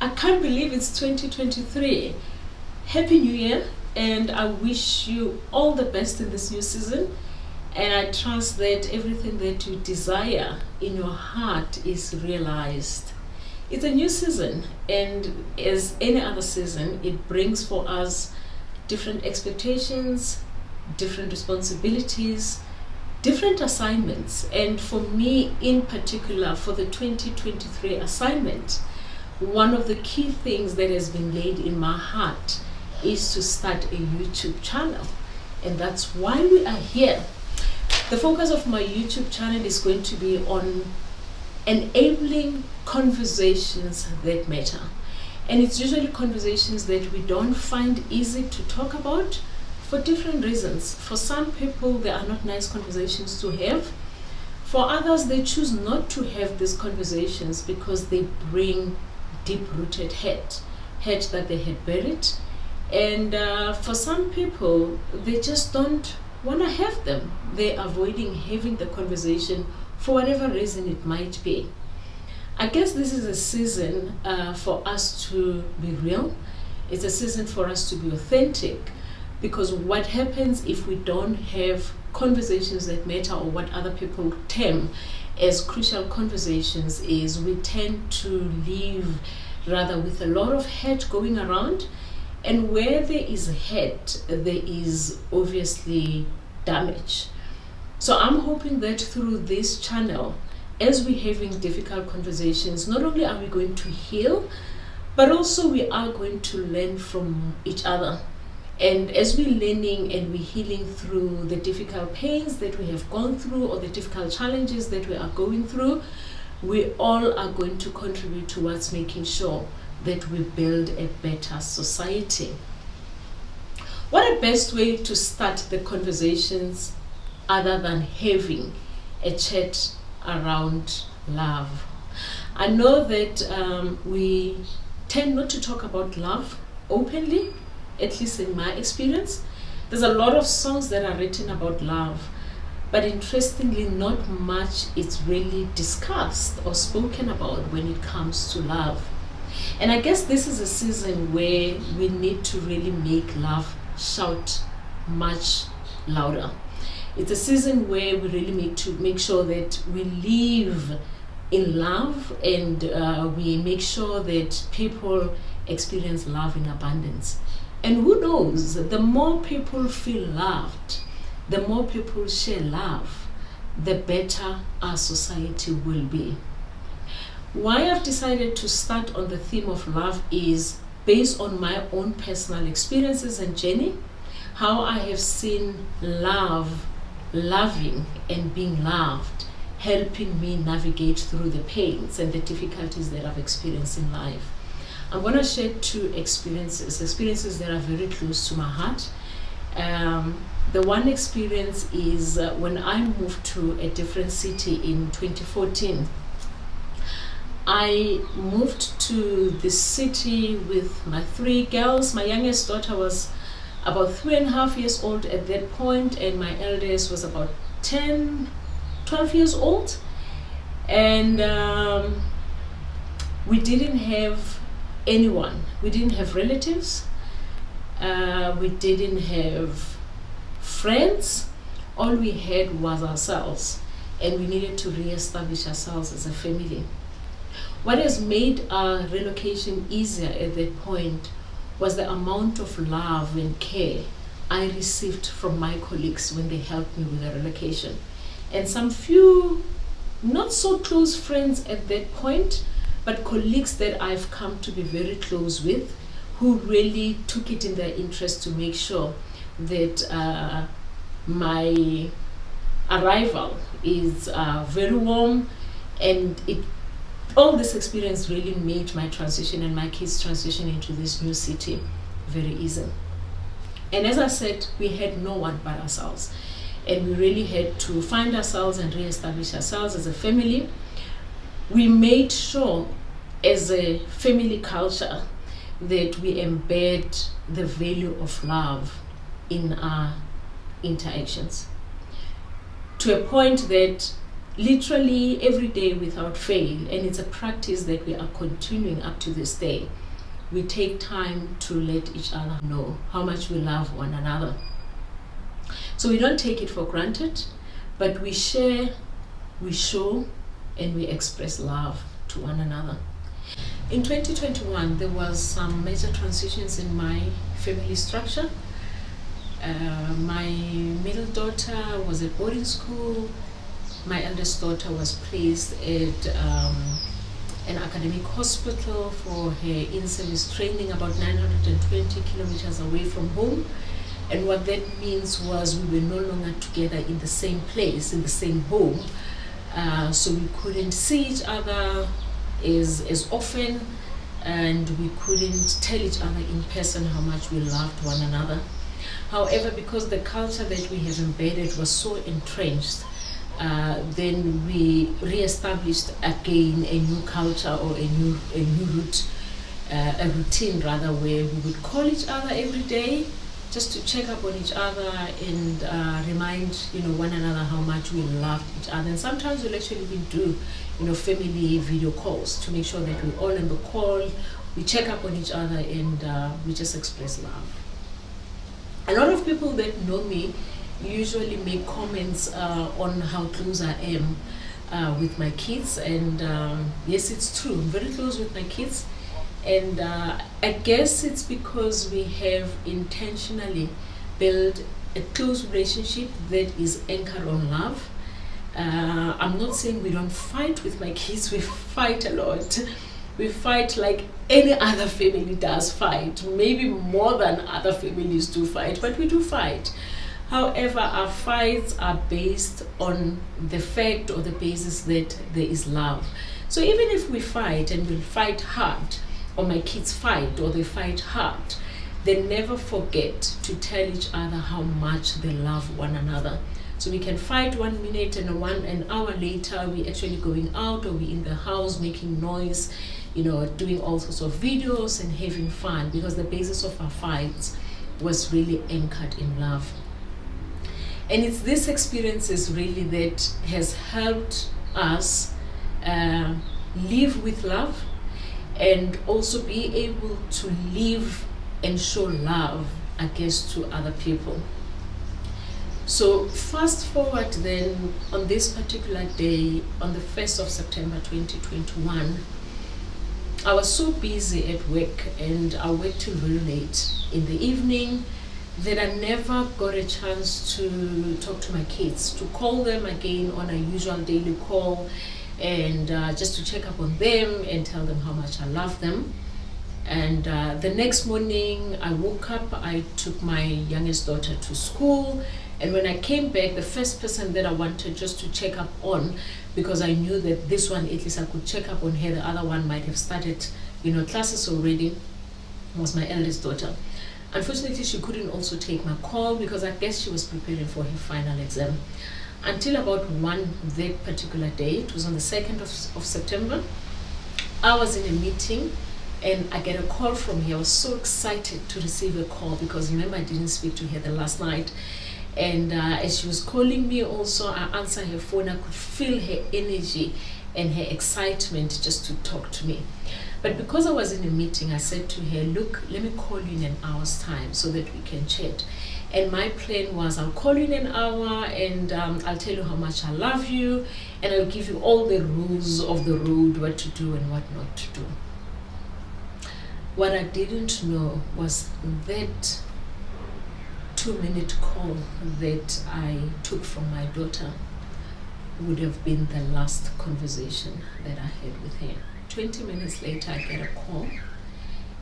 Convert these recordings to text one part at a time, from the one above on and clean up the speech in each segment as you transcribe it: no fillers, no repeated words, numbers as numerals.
I can't believe it's 2023. Happy New Year, and I wish you all the best in this new season. And I trust that everything that you desire in your heart is realized. It's a new season, and as any other season, it brings for us different expectations, different responsibilities, different assignments. And for me in particular, for the 2023 assignment, one of the key things that has been laid in my heart is to start a YouTube channel. And that's why we are here. The focus of my YouTube channel is going to be on enabling conversations that matter. And it's usually conversations that we don't find easy to talk about for different reasons. For some people, they are not nice conversations to have. For others, they choose not to have these conversations because they bring deep-rooted hurt that they had buried. And for some people, they just don't want to have them. They're avoiding having the conversation for whatever reason it might be. I guess this is a season for us to be real. It's a season for us to be authentic, because what happens if we don't have conversations that matter, or what other people term as crucial conversations, is we tend to live rather with a lot of hate going around. And where there is hate, there is obviously damage. So I'm hoping that through this channel, as we're having difficult conversations, not only are we going to heal, but also we are going to learn from each other. And as we're learning and we're healing through the difficult pains that we have gone through, or the difficult challenges that we are going through, we all are going to contribute towards making sure that we build a better society. What a best way to start the conversations other than having a chat around love. I know that we tend not to talk about love openly, at least in my experience. There's a lot of songs that are written about love, but interestingly, not much is really discussed or spoken about when it comes to love. And I guess this is a season where we need to really make love shout much louder. It's a season where we really need to make sure that we live in love, and we make sure that people experience love in abundance. And who knows, the more people feel loved, the more people share love, the better our society will be. Why I've decided to start on the theme of love is based on my own personal experiences and journey, how I have seen love, loving and being loved, helping me navigate through the pains and the difficulties that I've experienced in life. I'm going to share two experiences that are very close to my heart. The one experience is when I moved to a different city in 2014. I moved to this city with my three girls. My youngest daughter was about 3.5 years old at that point, and my eldest was about 12 years old. And we didn't have anyone. We didn't have relatives. We didn't have friends. All we had was ourselves, and we needed to re-establish ourselves as a family. What has made our relocation easier at that point was the amount of love and care I received from my colleagues when they helped me with the relocation. And some few not so close friends at that point, but colleagues that I've come to be very close with, who really took it in their interest to make sure that my arrival is very warm, and all this experience really made my transition and my kids' transition into this new city very easy. And as I said, we had no one but ourselves, and we really had to find ourselves and re-establish ourselves as a family. We made sure as a family culture that we embed the value of love in our interactions, to a point that literally every day without fail, and it's a practice that we are continuing up to this day. We take time to let each other know how much we love one another. So we don't take it for granted, but we share, we show, and we express love to one another. In 2021, there was some major transitions in my family structure. My middle daughter was at boarding school. My eldest daughter was placed at an academic hospital for her in-service training, about 920 kilometers away from home. And what that means was we were no longer together in the same place, in the same home. So we couldn't see each other as often, and we couldn't tell each other in person how much we loved one another. However, because the culture that we have embedded was so entrenched, then we re-established again a new culture, or a new routine rather, where we would call each other every day just to check up on each other and remind one another how much we loved each other. And sometimes we'll actually even do family video calls to make sure that we're all in the call, we check up on each other, and we just express love. A lot of people that know me usually make comments on how close I am with my kids, and yes, it's true, I'm very close with my kids. And I guess it's because we have intentionally built a close relationship that is anchored on love. I'm not saying we don't fight with my kids. We fight a lot. We fight like any other family does fight, maybe more than other families do fight, but we do fight. However, our fights are based on the fact or the basis that there is love. So even if we fight, and we fight hard, or my kids fight or they fight hard, they never forget to tell each other how much they love one another. So we can fight 1 minute, and an hour later we actually going out, or we in the house making noise, doing all sorts of videos and having fun, because the basis of our fights was really anchored in love. And it's this experiences really that has helped us live with love, and also be able to live and show love, I guess, to other people. So fast forward then, on this particular day, on the 1st of September 2021, I was so busy at work, and I worked till very late in the evening, that I never got a chance to talk to my kids, to call them again on a usual daily call, and just to check up on them and tell them how much I love them. And the next morning I woke up, I took my youngest daughter to school, and when I came back, the first person that I wanted just to check up on, because I knew that this one, at least I could check up on her, the other one might have started classes already, was my eldest daughter. Unfortunately, she couldn't also take my call, because I guess she was preparing for her final exam. Until about that particular day, it was on the 2nd of September, I was in a meeting, and I get a call from her. I was so excited to receive a call, because remember, I didn't speak to her the last night. And as she was calling me also, I answered her phone. I could feel her energy and her excitement just to talk to me. But because I was in a meeting, I said to her, look, let me call you in an hour's time so that we can chat. And my plan was, I'll call you in an hour, and I'll tell you how much I love you, and I'll give you all the rules of the road, what to do and what not to do. What I didn't know was that 2-minute call that I took from my daughter would have been the last conversation that I had with her. 20 minutes later, I get a call,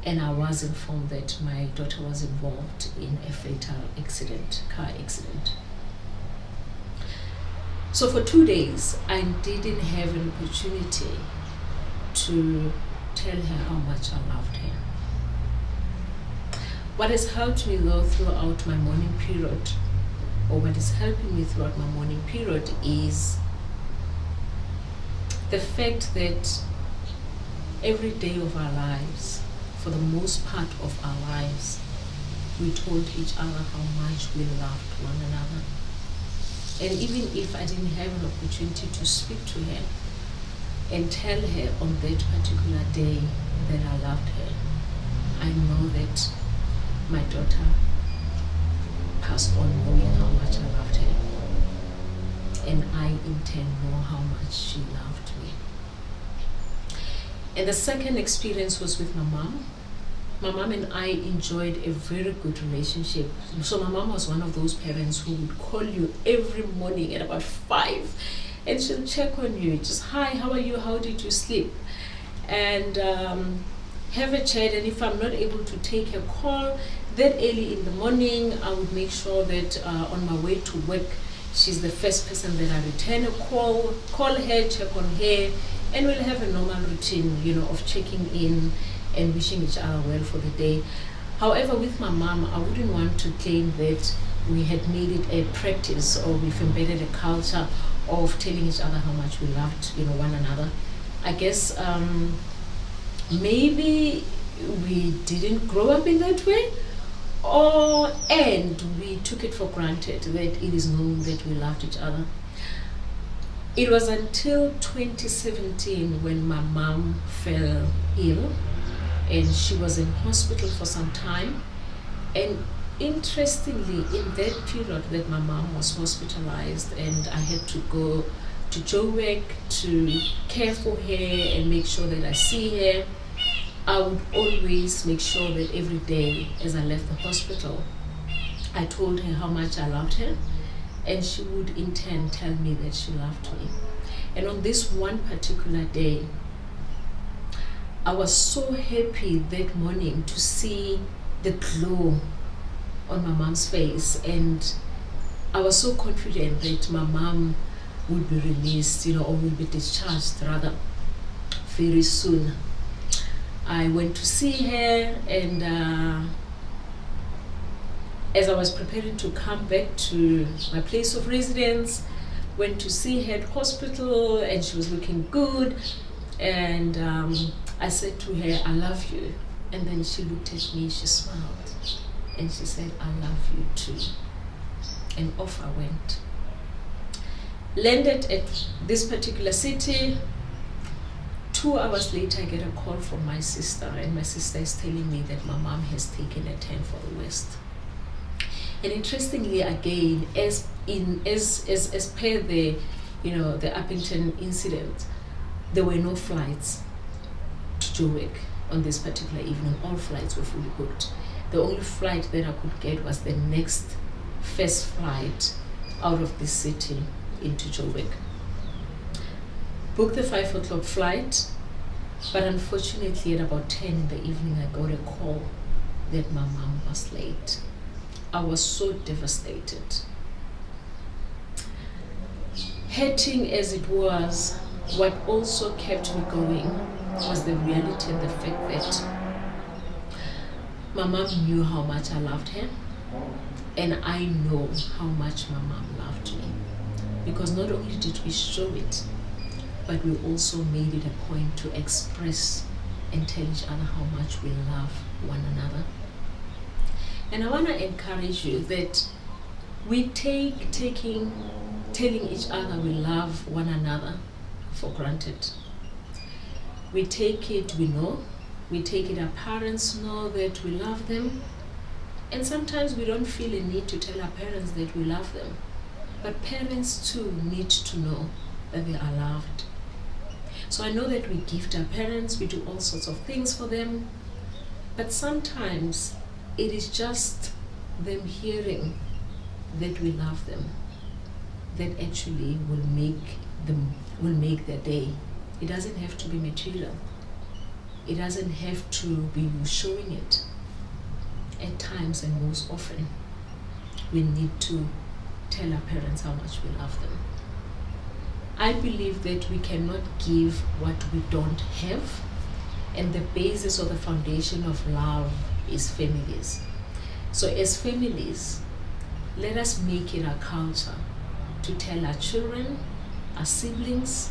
and I was informed that my daughter was involved in a fatal car accident. So for 2 days, I didn't have an opportunity to tell her how much I loved her. What has helped me though throughout my mourning period, or what is helping me throughout my mourning period, is the fact that every day of our lives, for the most part of our lives, we told each other how much we loved one another. And even if I didn't have an opportunity to speak to her and tell her on that particular day that I loved her, I know that my daughter passed on knowing how much I loved her. And I in turn know how much she loved me. And the second experience was with my mom. My mom and I enjoyed a very good relationship. So my mom was one of those parents who would call you every morning at about 5 and she'll check on you. Just, hi, how are you? How did you sleep? And have a chat. And if I'm not able to take a call that early in the morning, I would make sure that on my way to work, she's the first person that I return a call her, check on her, and we'll have a normal routine, of checking in and wishing each other well for the day. However, with my mom, I wouldn't want to claim that we had made it a practice or we've embedded a culture of telling each other how much we loved, one another. I guess maybe we didn't grow up in that way, and we took it for granted that it is known that we loved each other. It was until 2017 when my mom fell ill and she was in hospital for some time. And interestingly, in that period that my mom was hospitalized and I had to go to Joburg to care for her and make sure that I see her, I would always make sure that every day as I left the hospital, I told her how much I loved her, and she would in turn tell me that she loved me. And on this one particular day, I was so happy that morning to see the glow on my mom's face, and I was so confident that my mom would be released, or would be discharged rather very soon. I went to see her, and as I was preparing to come back to my place of residence, went to see her at hospital, and she was looking good, and I said to her, I love you. And then she looked at me, she smiled, and she said, I love you too. And off I went. Landed at this particular city. 2 hours later, I get a call from my sister, and my sister is telling me that my mom has taken a turn for the worst. And interestingly, again, as per the, the Uppington incident, there were no flights to Joburg on this particular evening. All flights were fully booked. The only flight that I could get was the next first flight out of the city into Joburg. Booked the 5 o'clock flight, but unfortunately at about 10 in the evening I got a call that my mom was late. I was so devastated. Hurting as it was, what also kept me going was the reality and the fact that my mom knew how much I loved her, and I know how much my mom loved me. Because not only did we show it, but we also made it a point to express and tell each other how much we love one another. And I want to encourage you that we telling each other we love one another for granted. We take it, our parents know that we love them, and sometimes we don't feel a need to tell our parents that we love them. But parents too need to know that they are loved. So I know that we gift our parents, we do all sorts of things for them, but sometimes it is just them hearing that we love them that actually will make their day. It doesn't have to be material. It doesn't have to be you showing it. At times, and most often, we need to tell our parents how much we love them. I believe that we cannot give what we don't have, and the basis or the foundation of love is families. So as families, let us make it our culture to tell our children, our siblings,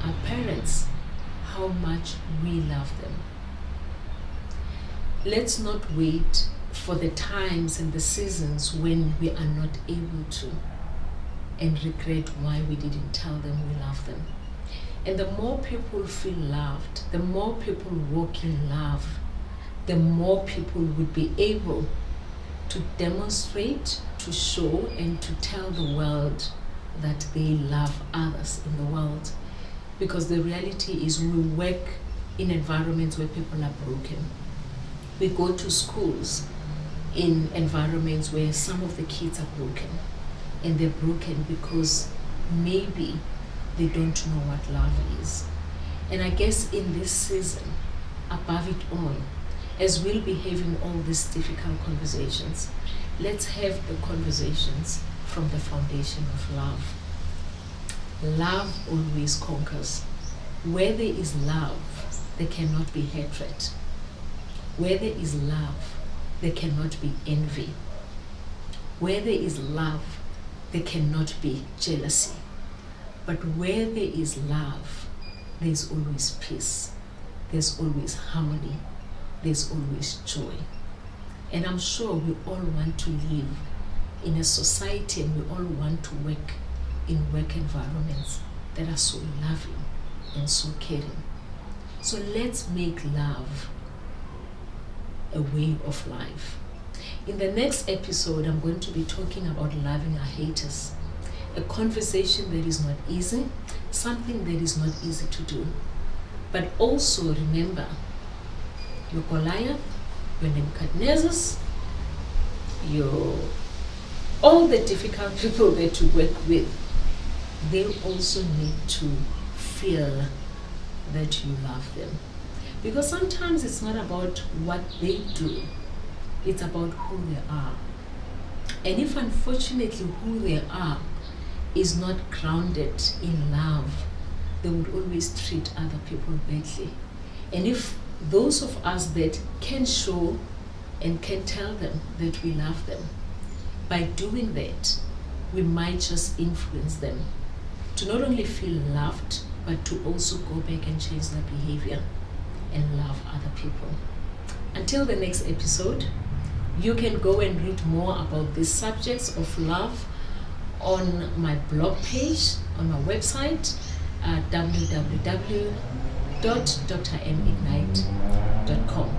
our parents, how much we love them. Let's not wait for the times and the seasons when we are not able to. and regret why we didn't tell them we love them. And the more people feel loved, the more people walk in love, the more people would be able to demonstrate, to show, and to tell the world that they love others in the world. Because the reality is we work in environments where people are broken. We go to schools in environments where some of the kids are broken. And they're broken because maybe they don't know what love is. And I guess in this season, above it all, as we'll be having all these difficult conversations, let's have the conversations from the foundation of love. Love always conquers. Where there is love, there cannot be hatred. Where there is love, there cannot be envy. Where there is love, there cannot be jealousy. But where there is love, there's always peace. There's always harmony. There's always joy. And I'm sure we all want to live in a society, and we all want to work in work environments that are so loving and so caring. So let's make love a way of life. In the next episode, I'm going to be talking about loving our haters. A conversation that is not easy, something that is not easy to do. But also remember, your Goliath, your Nebuchadnezzars, all the difficult people that you work with, they also need to feel that you love them. Because sometimes it's not about what they do, it's about who they are. And if unfortunately who they are is not grounded in love, they would always treat other people badly. And if those of us that can show and can tell them that we love them, by doing that, we might just influence them to not only feel loved, but to also go back and change their behavior and love other people. Until the next episode, you can go and read more about these subjects of love on my blog page, on my website, www.drmignite.com.